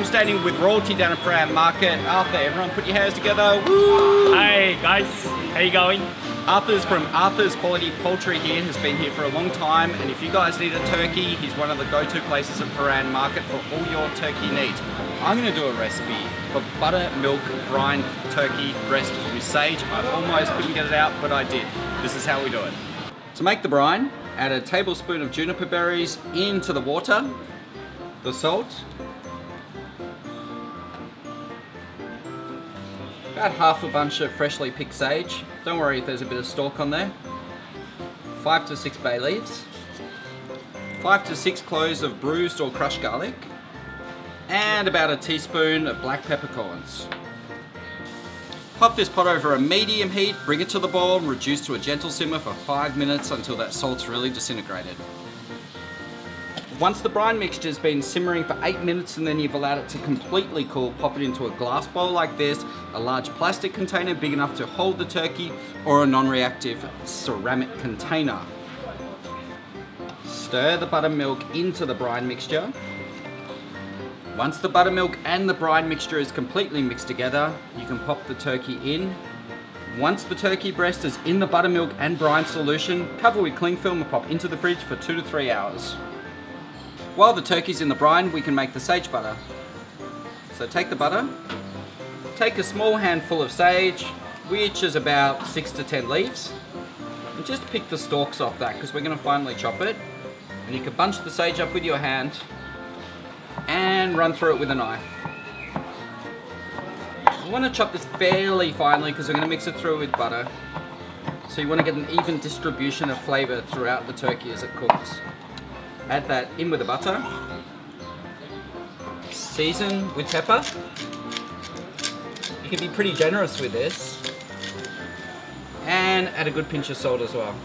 I'm standing with royalty down at Brand Market. Arthur, everyone put your hands together. Woo! Hi guys, how you going? Arthur's from Arthur's Quality Poultry here, has been here for a long time, and if you guys need a turkey, he's one of the go-to places at Mariani Market for all your turkey needs. I'm going to do a recipe for buttermilk-brined turkey breast with sage. I almost couldn't get it out, but I did. This is how we do it. To make the brine, add a tablespoon of juniper berries into the water, the salt, about half a bunch of freshly picked sage. Don't worry if there's a bit of stalk on there. 5 to 6 bay leaves. 5 to 6 cloves of bruised or crushed garlic. And about a teaspoon of black peppercorns. Pop this pot over a medium heat, bring it to the boil, and reduce to a gentle simmer for 5 minutes until that salt's really disintegrated. Once the brine mixture's been simmering for 8 minutes and then you've allowed it to completely cool, pop it into a glass bowl like this, a large plastic container big enough to hold the turkey, or a non-reactive ceramic container. Stir the buttermilk into the brine mixture. Once the buttermilk and the brine mixture is completely mixed together, you can pop the turkey in. Once the turkey breast is in the buttermilk and brine solution, cover with cling film and pop into the fridge for 2 to 3 hours. While the turkey's in the brine, we can make the sage butter. So take the butter, take a small handful of sage, which is about 6 to 10 leaves, and just pick the stalks off that because we're going to finely chop it. And you can bunch the sage up with your hand and run through it with a knife. You want to chop this fairly finely because we're going to mix it through with butter. So you want to get an even distribution of flavour throughout the turkey as it cooks. Add that in with the butter. Season with pepper. You can be pretty generous with this. And add a good pinch of salt as well.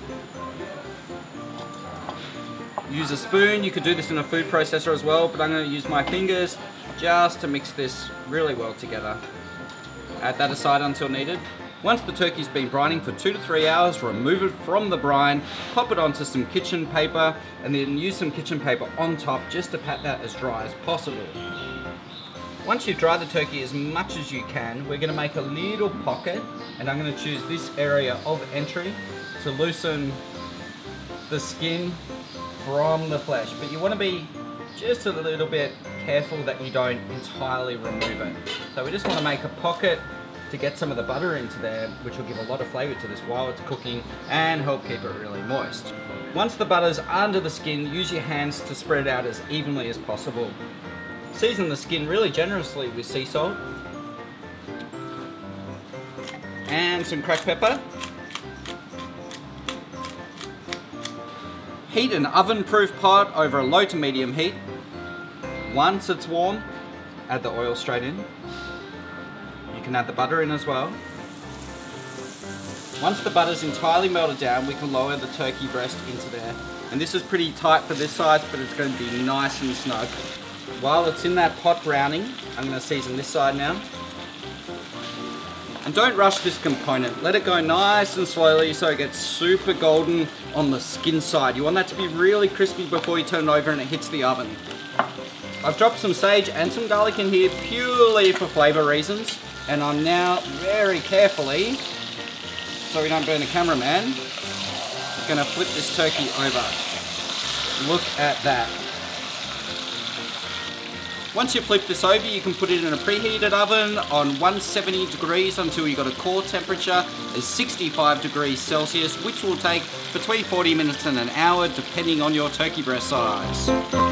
Use a spoon. You could do this in a food processor as well, but I'm going to use my fingers just to mix this really well together. Add that aside until needed. Once the turkey's been brining for 2 to 3 hours, remove it from the brine, pop it onto some kitchen paper, and then use some kitchen paper on top just to pat that as dry as possible. Once you dry the turkey as much as you can, we're going to make a little pocket, and I'm going to choose this area of entry to loosen the skin from the flesh. But you want to be just a little bit careful that you don't entirely remove it. So we just want to make a pocket to get some of the butter into there, which will give a lot of flavour to this while it's cooking and help keep it really moist. Once the butter's under the skin, use your hands to spread it out as evenly as possible. Season the skin really generously with sea salt and some cracked pepper. Heat an oven-proof pot over a low to medium heat. Once it's warm, add the oil straight in. You can add the butter in as well. Once the butter's entirely melted down, we can lower the turkey breast into there. And this is pretty tight for this size, but it's going to be nice and snug. While it's in that pot browning, I'm going to season this side now. And don't rush this component. Let it go nice and slowly so it gets super golden on the skin side. You want that to be really crispy before you turn it over and it hits the oven. I've dropped some sage and some garlic in here purely for flavour reasons. And I'm now very carefully, so we don't burn the cameraman, going to flip this turkey over. Look at that. Once you flip this over, you can put it in a preheated oven on 170 degrees until you've got a core temperature is 65 degrees Celsius, which will take between 40 minutes and an hour depending on your turkey breast size.